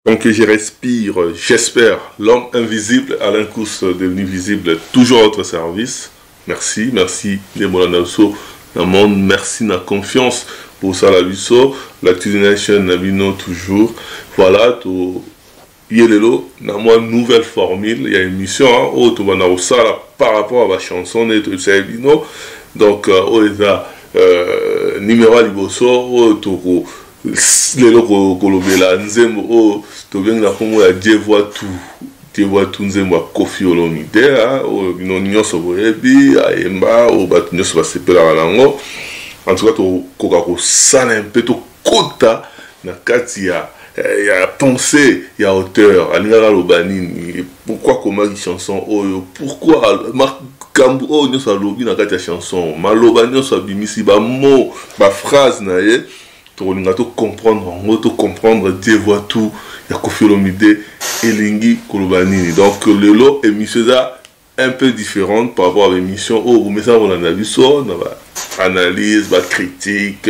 Donc je respire, j'espère, l'homme invisible, Alain Kous devenu visible, toujours à votre service. Merci, merci les Molanauso, le monde, merci la confiance pour ça la biso, l'actu nation nabino toujours. Voilà, tout yelelo, na moi nouvelle formule, il y a une émission où tu vas na osala par rapport à la chanson et tout ça bino. Donc on les a numéro liboso, tout lelo kolobela nzembo o to benga komo ya Dieu voit tout nzembo ya Koffi Olomide o bino nyonso boyebi ayemba o bat nyonso basepela lango. En tout cas to koka ko sala un peu to kota na kati ya pensée ya auteur alingaka lobanini pourquoi comment chanson oyo pourquoi makambo o nyonso alobi na kati ya chanson maloba nyonso abimisi ba mot ba phrase na ye on a tout comprendre, Dieu voit tout, il y a Koffi Olomide et Lingi Kolobanini. Donc, le lot émission un peu différente par rapport à l'émission où vous mettez en analyse, analyse, critique,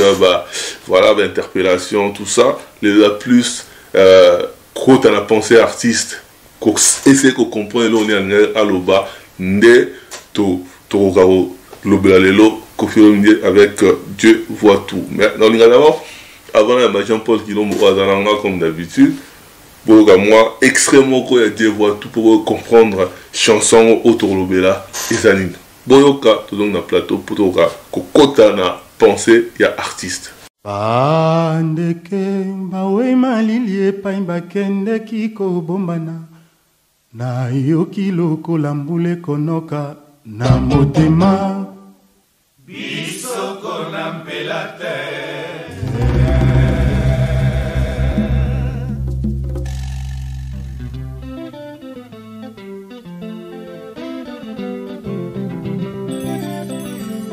voilà, interpellation, tout ça. Les plus, quand on a pensé artiste, essayer de comprendre, là, on est à l'oba, nde, to, Koffi Olomide avec Dieu voit tout. Mais, dans d'abord, avant la Jean-Paul Kilombo comme d'habitude, pour moi, extrêmement quoi Dieu voit tout pour comprendre chanson autour de l'obéla et Zanin. Boyoka, tout donc dans plateau pour toka, kokota na pensée, il y a artiste. Bandeke, bawe malilie paimba kende kiko bombana, na yoki loko lambule konoka na motema, bisoko na mpelate.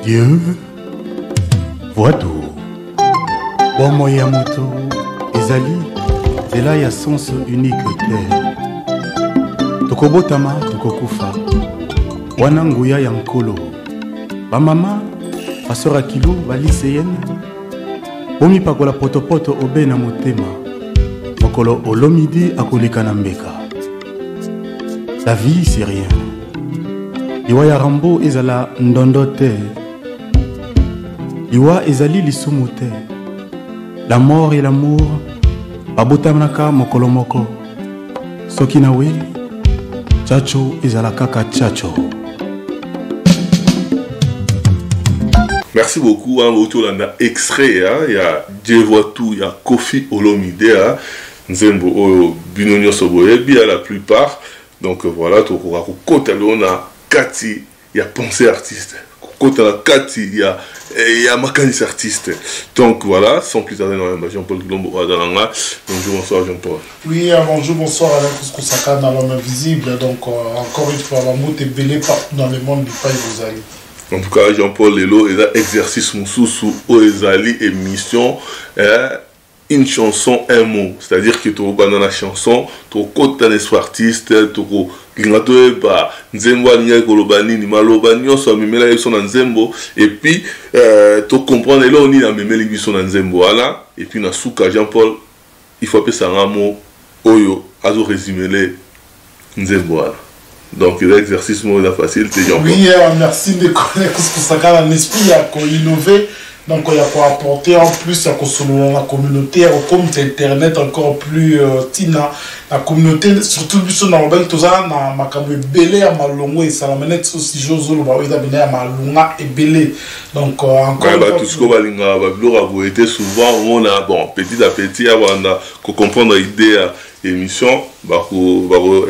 Dieu voit tout. Bon moyen moto, Ezali, c'est là il y a sens unique terre. Tokobotama, tokokufa. Wananguya yankolo. Ba mama, pasora kilo, ba lycéenne. Bomi pakola potopoto obe na motema. Mokolo Olomide akoleka na mbeka. La vie c'est rien. Liwa ya Rambo ezala ndondo te. Liwa ezali lisumu te. La mort et l'amour babotamnaka mokolo moko. Soki nawe chacho ezala kaka chacho. Merci beaucoup, on a extrait, il y a Dieu voit tout, il y a Koffi Olomide, Nzembo Binonyo Soboyebi, la plupart. Donc voilà, on a Kati, il y a pensée artiste. Quand on a Kati, il y a Makanis artiste. Donc voilà, sans plus tarder, Jean-Paul Kilombo Adalanga. Bonjour, bonsoir Jean-Paul. Oui, bonjour, bonsoir Alain Kouskoussaka dans l'homme invisible. Donc encore une fois, l'amour est belé partout dans le monde du pays vous allez. En tout cas, Jean-Paul Lelo, il a exercice Moussou au Ezali émission. Une chanson, un mot. C'est-à-dire que tu as dans la chanson, tu as un artiste, tu as Nzembo Nia Kolobani, ni Malobani, on soit même là, son Nzembo. Et puis, tu comprends, là, on est dans même là, son Nzembo. Et puis, dans Souka, Jean-Paul, il faut appeler ça un mot, Oyo, azo résumer les Nzembo. Donc, l'exercice est facile, c'est Jean-Paul. Oui, merci de connaître ce que ça a dans l'esprit, à innover. Donc il y a pour apporter en plus la communauté, comme internet encore plus tina la communauté surtout biso na mobile toza na makambo ebele ya malongo et ça la manette aussi jozolo ba eza bina ya malonga ebele. Donc encore ba tout ce que balinga ba blora bo était souvent on a bon petit à petit avant de comprendre l'idée émission va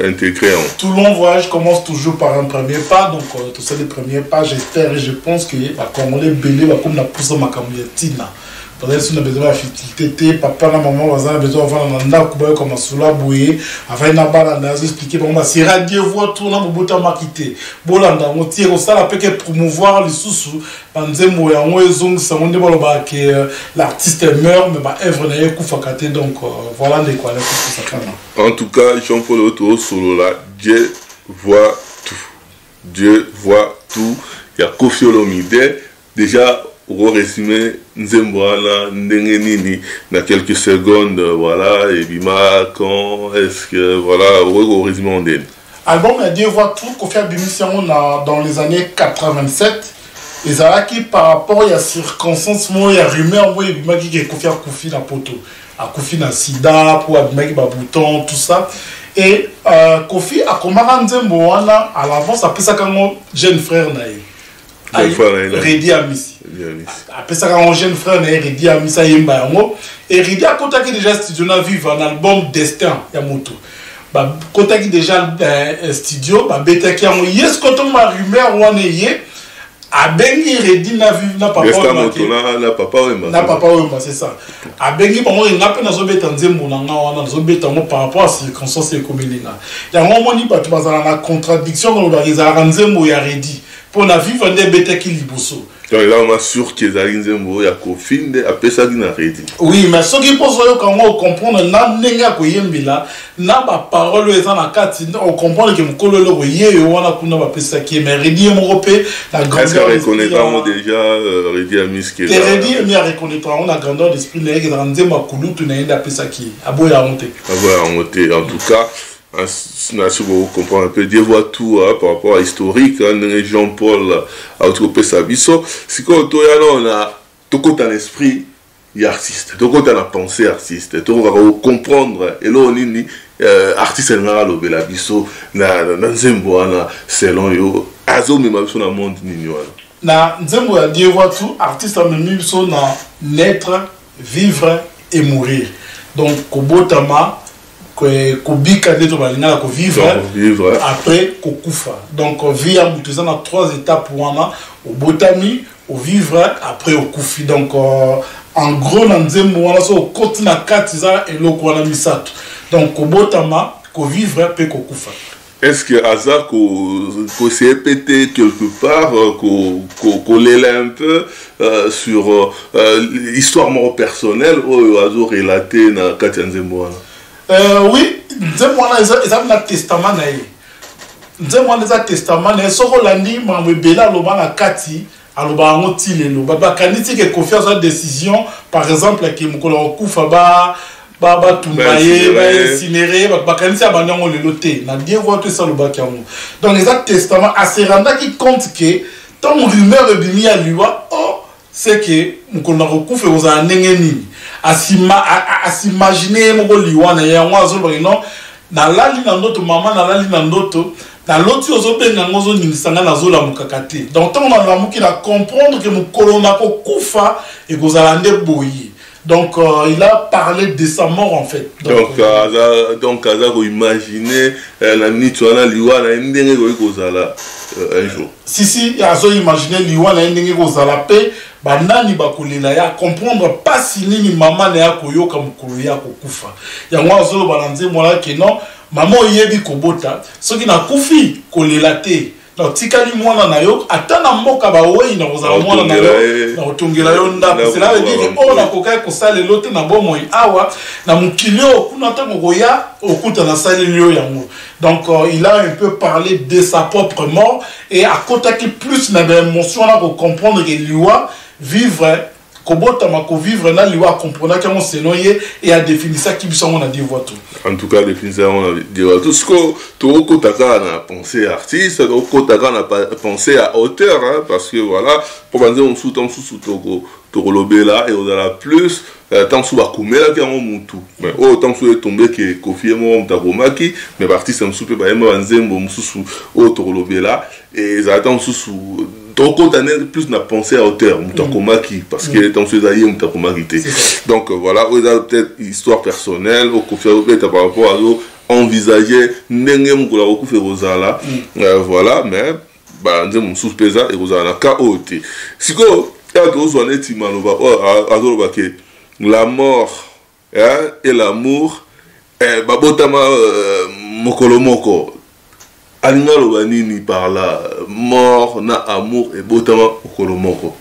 intégrer. Tout long voyage commence toujours par un premier pas, donc tout ça les premiers pas, j'espère et je pense que la Congolais belé va comme la pousse ma camionnetina. Peut-être si on a besoin de facilité, papa et maman ont besoin de faire un anda comme sous la bouée, avant une balle à expliquer bon si radio voix tourner mon bouton m'a quitté. Bolanda on tire au ça peut que promouvoir les sous-sous, banzemo et en zong ça on dit que l'artiste meurt mais ma œuvre n'est pas coufacate donc voilà les quoi ça. En tout cas, Jean-Paul Otto solo là, Dieu voit tout. Dieu voit tout. Il y a Koffi Olomide. Déjà, pour résumer, Nzemboana, Ndengenini, dans quelques secondes, voilà, et Bima, quand est-ce que, voilà, au résumé, on dit. Album, il y a Dieu voit tout, Koffi Olomide dans les années 87. Et ça qui par rapport à circonstances, il y a rumeur, il y a qui est Koffi na poto. À Koffi na sida, pour Abimaki Babouton, tout ça. Et Koffi a commencé Nzemboana à l'avance, après ça, quand mon jeune frère n'a eu. Redi Amisi. Après ça, quand mon jeune frère n'a eu, Redi Amisi, et Redi a contacté déjà studio, on a vu un album Destin, Yamoto. Quand il déjà studio, bêta qui a yes quand on m'a rumeur on est abengi Redi na vu na papa na papa c'est ça abengi bango nga pe na zo beta nzembo na nga wana zo beta mo par rapport à circonstances économiques ya ngo moni ba tubazana na contradiction ko ba izara nzembo ya Redi pour na vivre des bêta qui liboso. Donc là, on est sûr que les Nzembo y a Koffi après ça qui n'a rien dit. Oui, mais ce qui pose quand on comprend na nenga ko yembila na ba parole eza na kati on comprend que mukolo lo yeye wana kuna ba pesa qui mais Redi Europé la grandeur. Est-ce qu'on reconnaît déjà Redi Amis qui est Redi mais reconnaître on a grandeur d'esprit les que Nzembo kulutu na enda pesa qui aboya monter. Aboya monter en tout cas. Vous comprenez un peu, Dieu voit tout par rapport à l'historique, Jean-Paul a occupé sa vie. Si on a tout côté en esprit, il y a artiste, tout côté en pensée artiste, tout va comprendre, et là on dit, artiste est là, la biso, na Nzembo, selon yo, azo même dans le monde nino. Na Nzembo a Dieu voit tout, artiste a même so na naître, vivre et mourir. Donc, Kobotama, Kobika neto balinga ko vivre après kokufa. Donc via mutuza na 3 étapes wana au botami au vivre après au kufi. Donc en gros na Nzembo wana so koti na katiza eloko wana misato. Donc ko botama ko vivre après kokufa. Est-ce que hasard qu'on s'est pété quelque part, qu'on l'ait un peu sur l'histoire personnelle ou hasard relaté na Katia Nzembo? Oui, Nzembo wana eza na testament na ye. Nzembo wana eza testament na ye soko landi mamwe bela loba na kati aloba ngo tilelo ba kaniti ke confiance à décision par exemple ke mukolo okufa ba tumbaye ba incinéré ba kaniti abanyango lelo te na Dieu voit tout ça loba kyango. Donc eza testament aseranda qui compte que tant rumeur ebimi ya liwa c'est que mukolo okufa oza ndenge nini asimaginer moko liwana ya ngwazo bakino na lali na ndoto mama na lali na ndoto na loti ozobenga ngozo ningisanga na zola mukakate. Donc tant on a muki la comprendre que mukolo na ko kufa et kozala nde boyi. Donc il a parlé de sa mort en fait. Donc Kaza ko imaginer la nitwana liwana ndenge ko kozala un jour. Si azo imaginer liwana ndenge kozala pe banani bakolela ya comprendre pas si nini maman na ya koyoka mukolo ya kokufa. Ya ngwa zolo balanze mola ke non maman yebi kobota soki na kufi kolela te. Donc tikali mwana na yo atana mboka ba wei na kozala mwana na yo na otongela yo ndako. Cela veut dire que na kokai ko sale lote na bomo awa na mukilio kuna ta koya okuta na sale lio yango. Donc il a un peu parlé de sa propre mort et à côté plus na émotion là pour comprendre que liwa vivre kobota mako vivre na liwa comprendre que mon senoye et a défini ça qui on a dit voir tout. En tout cas définir ça on a dit tout ce que tout kotaka na penser artiste donc kotaka na penser à auteur parce que voilà pour dire on sous toko tokolobela et ozala plus tant que va coumer là qui a mutu mais autant que tomber que Kofi mo mtakomaki mais artiste msupe ba yema nzembo mususu o tokolobela et ça tant sous donc on a plus na penser à hauteur mtakomaki parce que tant que zaïe mtakomaki donc voilà vous avez peut-être histoire personnelle au Kofi peut-être par rapport à envisager ndenge mukula okufe rozala voilà mais ba nzembo mususu pesa et rozala ka ote siko ya to zo neti maloba azoloba ke la mort et l'amour babotama mokolo moko alinga loba nini par la mort na amour et botama mokolo moko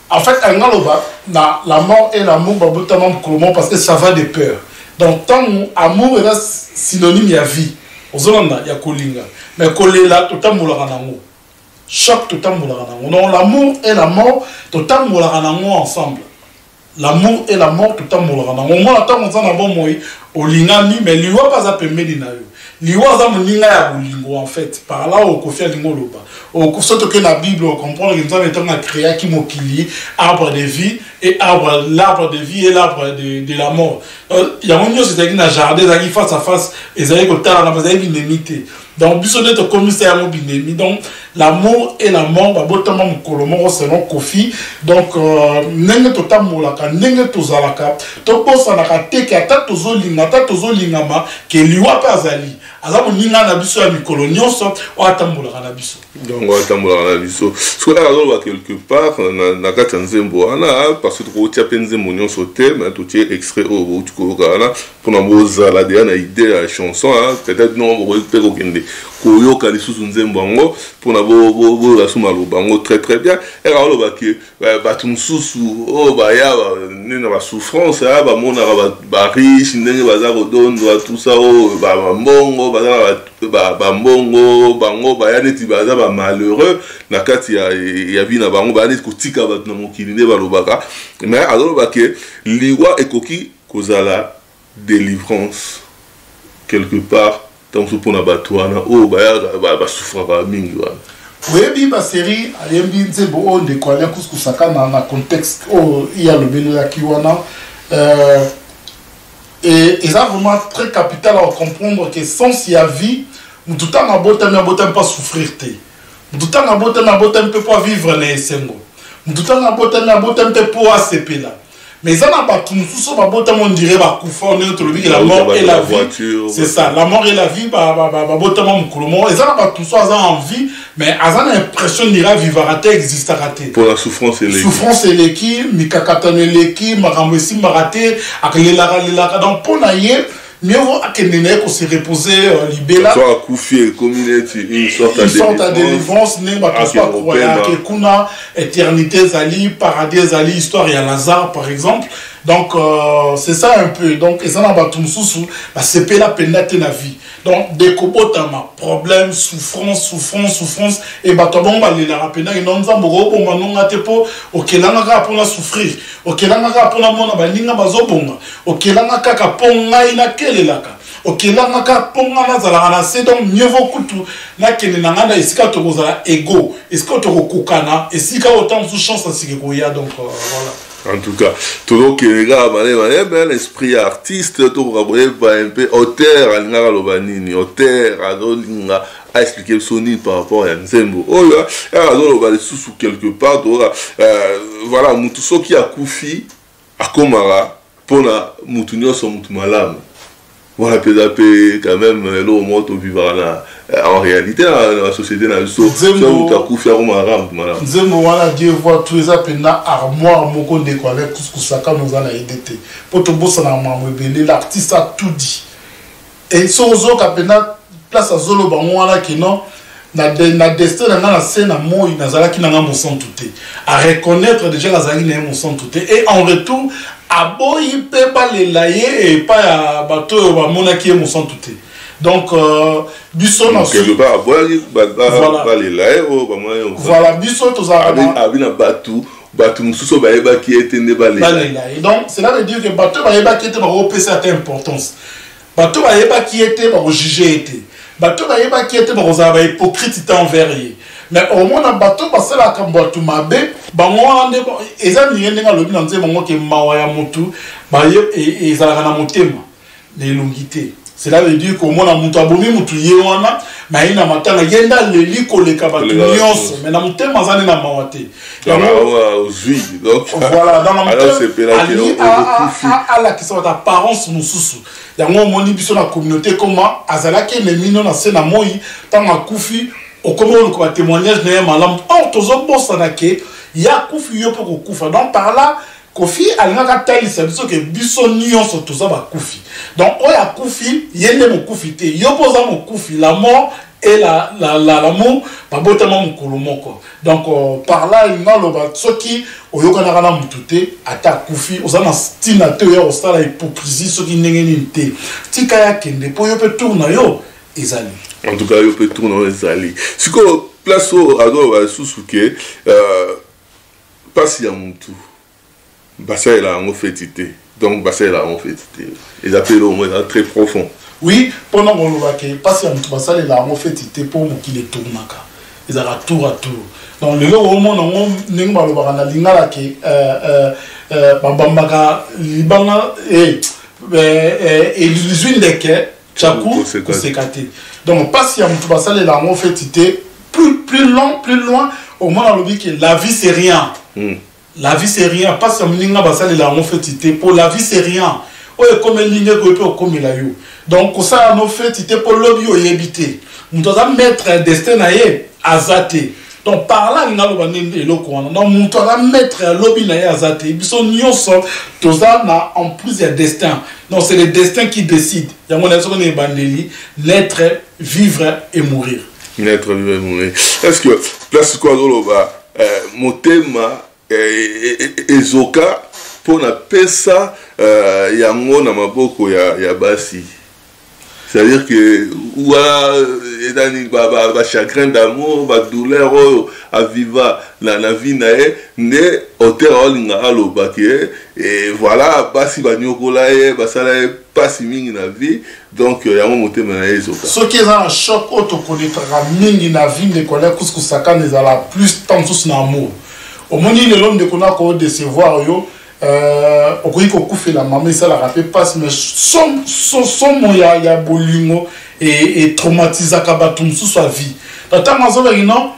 en fait alinga loba na la mort et l'amour babotama mokolo moko parce que ça va de peur donc tant amour est synonyme ya vie ozolanda ya kolinga mais kolela totambolaka nango choc totambolaka nango non l'amour et la mort totambolaka nango ensemble. L'amour et la mort tout en mourant. Au moins, attends, on s'en a bon moi. Au lingami, mais liwa pas à permettre d'inayo. Liwa ça mon linga ya lingo en fait. Par là, au kofi lingo loba. Au surtout que la Bible, on comprend que nous avons créé qui mokili arbre de vie et l'arbre de vie et l'arbre de la mort. Il y a un chose qui n'a jardin, qui face à face, et ça y est que t'as la base d'inimité. Donc, bisonnet au commissaire Mobinemi. Donc, l'amour et la mort, babotamam mokolomo selon Kofi. Donc, nenge totamolaka, nenge tozalaka, toposanaka teke ata tozolinga, ata tozolingama, ke liwa pa azali. Azamo ninga na biso ya mikolo nyonso, o atambolaka na biso. Donc, o atambolaka na biso. Ce qu'on a alors quelque part, na kati nzembo ana, parce que tu as nzembo nyonso te, mais tu es extrait au tukokana pour na bozala de na idée la chanson, peut-être non on peut kokende. Koyoka lisusu nzembo ngo pour na bo la suma lo bango très très bien. Et alors ba ke ba tumsusu o ba ya ni na ba souffrance ba mona ba riche ndenge baza kodondo tout ça o ba mbongo ba mbongo bango ba ya neti baza ba malheureux na kati ya vie na bango ba neti kotika ba na mokili ne ba lobaka. Mais alors ba ke liwa ekoki kozala délivrance quelque part. Donc, pour la batouana, oh, bah, souffrir à mingi. Oui, ma série, Ayembi Nzebo, on décolle un coup saka dans un contexte où il y a le Bénéla Kiwana. Et ça, vraiment très capital à comprendre que sans si à vie, nous tout le temps, on pas souffrir. Tout le temps, on peut pas vivre les Sengo. Tout le temps, on peut pas ACP là. Mais ça n'a pas tout, on dirait que la mort et la vie. C'est ça, la mort et la vie, et ça n'a pas tout ça, envie, mais ça a l'impression de vivre exister. Pour la souffrance et l'équipe. Souffrance et l'équipe, Mikakatane l'équipe, Maramwesi Maraté, Akelelara, donc pour naïe. Mieux vaut qu'on se reposer libéral. Soit à Koufi, communauté, une sorte de délivrance, n'est pas croyant que kuna éternité zali, paradis zali, histoire et à Lazare par exemple. Donc c'est ça un peu. Donc et ça n'a pas tout sous, c'est pas la peine d'être la vie. Donc des kobotama, problème, souffrance et bah toi bon bah les la rapena et non ça boro bon manon atepo, ok là n'a pour la souffrir, ok là n'a pour la mona bah ninga bazobonga, ok là n'a kaka ponga ina kele laka. Ok là n'a kaka ponga na zala na c'est donc mieux vaut kutu na kene na ngana esika to kozala ego, esika to kokana, esika autant sous chance à sikekoya donc voilà. En tout cas, tout le monde qui regarde, l'esprit artiste, tout le monde un peu auteur, auteur, a expliqué Sony par rapport à Nzembo. Oh là, on va aller sous quelque part, voilà, Moutuso qui a Koufi, à Komara, pour la Moutunio son Moutumalam. Voilà, peut-être quand même, l'eau monte au vivant en réalité, dans la société, dans le saut, Nzembo wana Dieu voit tous les appels armoire, mon de quoi avec tout ce que ça nous a aidé. Pour te bosser dans ma mobile, l'artiste a tout dit. Et ce que kapena place à Zolo Banwana qui non, na destin dans la scène à moi, il n'a qui n'a pas mon sang tout à reconnaître déjà la zali n'a mon sang tout et en retour, à boy peut pas les lailler et pas à bateau ou à mon qui est mon sang tout donc Bisson ensuite voilà Bisson tous abina bateau mususo baeba qui était né balé donc cela veut dire que bateau baeba qui était ba opé cette importance bateau baeba qui était ba juger était bateau baeba qui était ba hypocrite envers mais au moins na bato basala kambotu mabe bango ande eza ningende nga lobi na nze bango ke mawa ya mutu ba ye ezala na motema les longuités. Cela veut dire qu'au moins, on a bomi mutu yewana, mais il n'a pas tant yenda leli koleka batu nyonso, mais na mutu mazane na mawate. Voilà, dans la mutu à la question d'apparence mususu. Yango moni biso na communauté comment azalaki ne mino na sena moi tant a kufi au comment on ko témoignage na malam on tozo bossa na ke ya kufi yo pour kufa. Donc par là Kofi alingaka talisa biso ke biso nyonso toza ba kufi. Donc oya kufi yende mo kufi te yoboza mo kufi la mort et l'amour ba botama mukulu moko. Donc par là il n'a loba soki oyokana kana mutute ata kufi ozana stina te yo osala hypocrisie soki ndengeni te. Tika ya kende po yo pe tourna yo ezali. En tout cas yo pe tourna ezali. Siko place au ado susuke passe ya mutu. Bassa est en fétité. Donc Bassa est en fétité. Ils appellent au moins très profond. Oui, pendant qu'on le voit que parce que Bassa est en fétité pour nous qui les tournent. Ils ont tour à tour. Donc le au moins on n'est pas le barana lingala qui babambaka libanga et l'usine de quai chakou conséquenté. Donc parce que Bassa est en fétité plus loin au moins on le dit que la vie c'est rien. La vie c'est rien, pas si on a la fait pour la vie c'est rien. Oh comme ligne comme la yo. Donc ça on fait pour lobby ou éviter. Nous devons mettre un destin à zaté. Donc par là on a le donc nous devons mettre un lobby à zaté. Ils sont nyonso tozana en plus il y a destin. Donc c'est le destin qui décide. Il y a mon est bandeli, naître, vivre et mourir. Naître, vivre et mourir. Est-ce que place quoi mon thème ezoka pour na pesa yango na maboko ya basi, c'est-à-dire que voilà edani ba chagrin d'amour ba douleur à vivre la vie nae ne auteur olinga aloba ke et voilà basi ba nyokola e basala pasi mingi na vie, donc yango motema na ezoka ce qui est un choc auto connaîtra mingi na vie ne connaît kusaka ne la plus tant sous na amour. Au moins, l'homme de Kona ko décevoir yo, au coup il fait la maman ça la rappelle pas, mais son ya bolingo et traumatisé kabatum sous sa vie. Dans ta maison non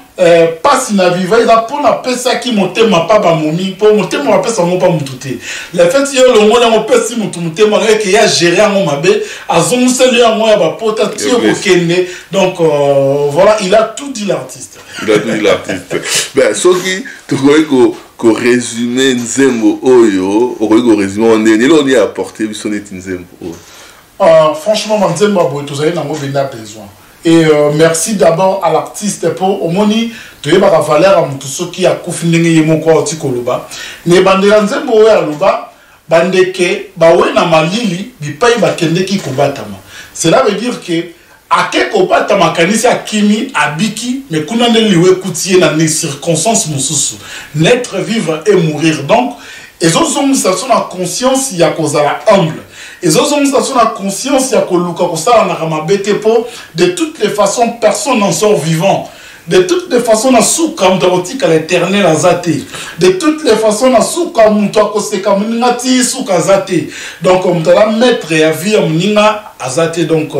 pas si na viva il a pour la pesa qui monte ma pas ba momi pour monter ma pesa mon pas mutute. Le fait il le monde on peut si mutumute ma que ya gérer en mabe azon seli en moi ba pota tio ko kenne. Donc voilà, il a tout dit l'artiste. Il a tout dit l'artiste. Ben ce qui tu ko résumer nzembo oyo, ko résumer on est là on y a apporté son nzembo. Franchement nzembo boy tous avez nango bena besoin. Et merci d'abord à l'artiste pour au moni tu es pas valeur à tout ce qui a confiné yemo ko tikoloba ne bandela nzembo ya loba bandeke bawe na malili bipai bakende ki kobatama. Cela veut dire que ake kobatama kanisi akimi abiki mais kuna liwe kutie na ne circonstances mususu naître, vivre et mourir. Donc et autres ça sont la conscience ya kozala humble. Et autres ça sont la conscience ya koluka kosala na ramabete po de toutes les façons personne n'en sort vivant. De toutes les façons na souka mutarotika à l'éternel azate. De toutes les façons na souka mutakoseka mningati souka azate. Donc on doit mettre ya vie mninga azate. Donc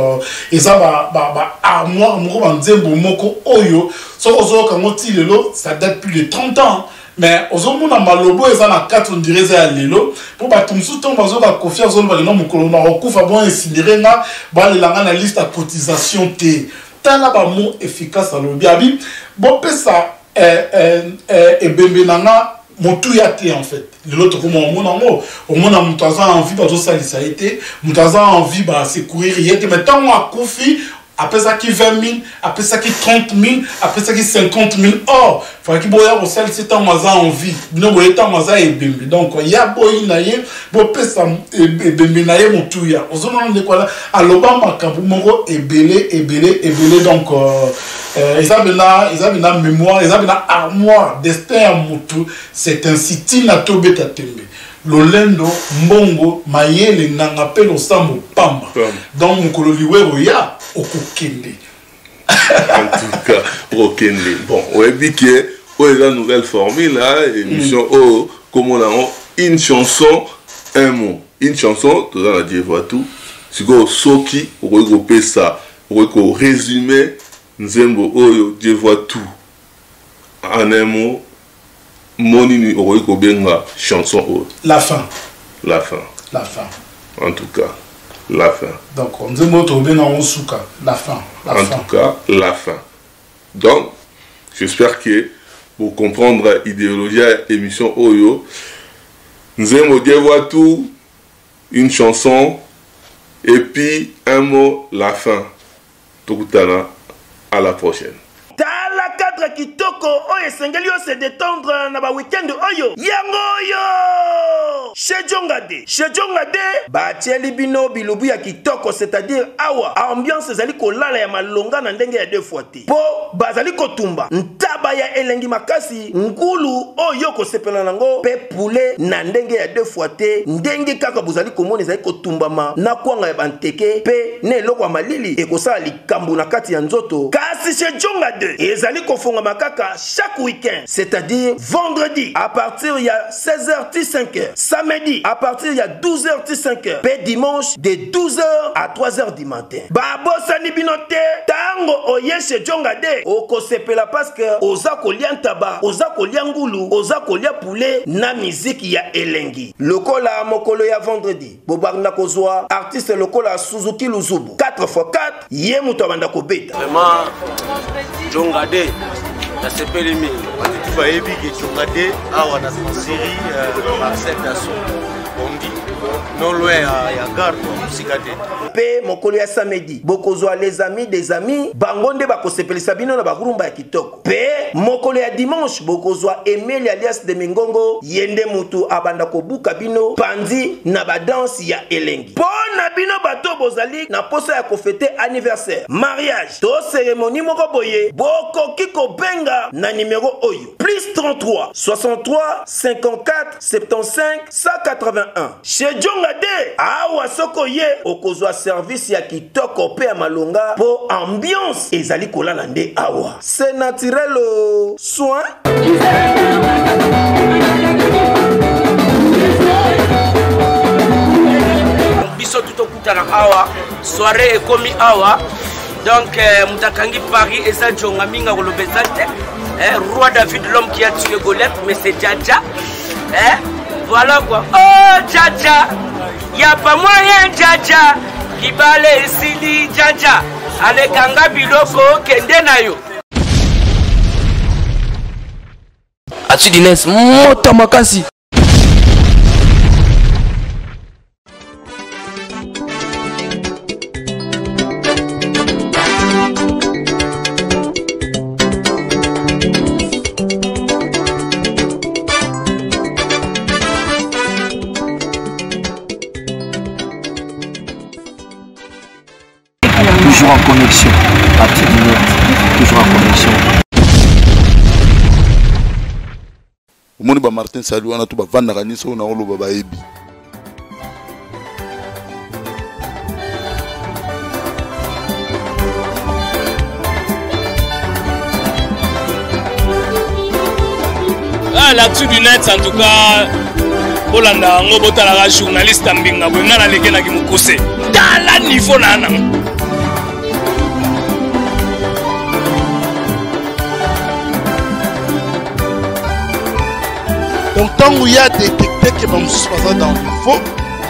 et ça ba armoire moko banzembo moko oyo soko kamoti lelo ça date plus de 30 ans. Mais aux hommes na malobo eza na 4 on dirait ça lelo pour ba tumsu to bazo ka confiance zone ba no mukolo na okufa bon insinuer nga ba le langa na liste à cotisation T. Tala ba mot efficace à l'obi abi bon pesa et bembenanga motu ya te en fait l'autre comme on a mutaza envie ba zo salisa été mutaza envie ba secourir yete mais tant moi kofi après ça qui 20 000, après ça qui 30 000, après ça qui 50 000. Or, il faut qu'il y ait au sel, c'est un maza en vie. Nous voyons un maza et bimbi. Donc, il y a boy naïe, bon pesa et bimbi naïe mon tout ya. Aux hommes de quoi là, à l'obama kabumoro et belé. Donc, ils avaient la mémoire, ils avaient la armoire, destin à moutou. C'est un site na tobe tatembe. Lolendo, mbongo, mayele, nangape, lo sambo, pamba. Donc, mon kololiwe oya. Okokende. En tout cas, Brokende. Bon, on a dit que la nouvelle formule, là, émission, comme on a une chanson, un mot. Une chanson, tout dans la Dieu voit tout. C'est quoi, Soki, on regrouper ça, on résumer, Nzembo, Dieu voit tout. En un mot, Monini, on regrouper la chanson. La fin. La fin. La fin. En tout cas, la fin. Donc, on dit dans Souka. La fin. En tout cas, la fin. Donc, j'espère que pour comprendre l'idéologie de l'émission Oyo, nous aimons dire voir tout, une chanson, et puis un mot, la fin. Tout à la prochaine. Tala cadre kitoko oye sengeli yo se détendre na ba weekend oyo yango oyo chez Jongade batieli bino bilubu ya kitoko, c'est-à-dire awa ambiance ezali kolala ya malonga na ndenge ya deux fois te po bazali kotumba ntaba ya elengi makasi ngulu oyo kosepela nango pe poulet na ndenge ya deux fois te ndenge kaka bozali komona ezali kotumbama na kwanga ya banteke pe ne eloko ya malili ekosala likambo na kati ya nzoto kasi chez Jongade ezali kofonga makaka chaque week-end, c'est-à-dire vendredi à partir ya 16h-5h, samedi à partir ya 12h-5h, pe dimanche de 12h à 3h du matin. Babosani binote tango oye chez Jongade okosepela parce que oza kolia ntaba, oza kolia ngulu, oza kolia poulet na musique ya elengi. Lokola mokolo ya vendredi bobarna kozwa artiste lokola Suzuki Luzubu 4x4 ye muto abanda kobeta. Vraiment Jongade na sepeli mingi tu vas ébiquer Jongade awa na série Marcel Dasson on dit non loin ya garde musikate pe mokolo ya samedi bokozwa les amis des amis bangonde bakosepelisa bino na bakurumba ya kitoko pe mokolo ya dimanche bokozwa Emile alias de Mingongo yende mutu abanda kobuka bino pandi na badanse ya elengi pona bino bato bozali na posa ya kofete anniversaire mariage to cérémonie moko boye bokoki kobenga na numéro oyo plus 33 63 54 75 181 chez Jongade awa soko ye okozwa service ya kitoko pe ya malonga po ambiance ezali kolala nde awa c'est naturel soin biso tutokutana awa soirée ekomi awa donc mutakangi Paris eza jonga minga kolobeza te roi David l'homme qui a tué Goliath mais c'est Djaja voilà quoi. Oh Djaja, y'a pas moyen Djaja. Kibale esili Djaja. Alekanga biloko kende na yo. Atidines moto makasi. Toujours en connexion, toujours en connexion. Omoni ba Martin Salou wana to ba vandaka niso na oloba ba ebi. L'actu du net en tout cas Bolanda ngo botala la journaliste mbinga bo ngana leke na kimukuse tala niveau nana. Donc, tant qu'il y a détecté que je suis passé dans le faux,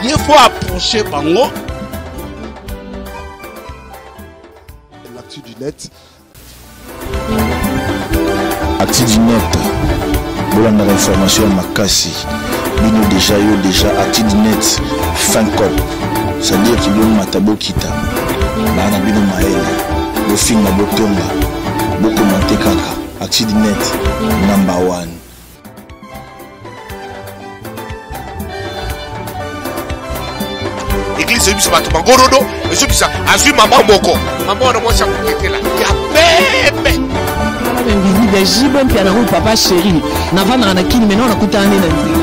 il faut approcher Bango. L'actu du net. Actu du net. Voilà l'information Makassi. Bino déjà actu du net. Fin cop. C'est-à-dire qu'il y a un matabo kita. Bana bino maele. Le film na botonga. Beaucoup commenté kaka. Actu du net. Number 1. Église biso bato bangorodo ezo bisa azui mama moko mama na mwasa koketela ya pepe invisible jibe mpia na huyu papa chéri navana na kini maintenant nakutana nini na nzira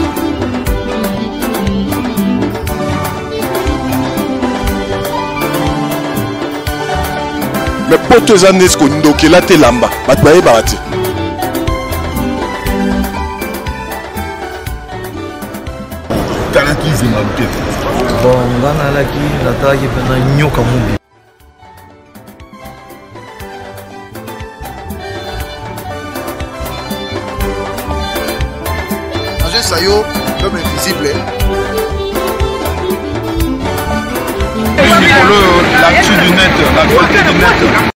mais poto eza nesko ndokela te lamba bato bayebaka te. talaki zema te bon nga nalaki natalaki mpena nyoka mobi. Angers Sayo, l'homme invisible. L'actu du net, la beauté du net.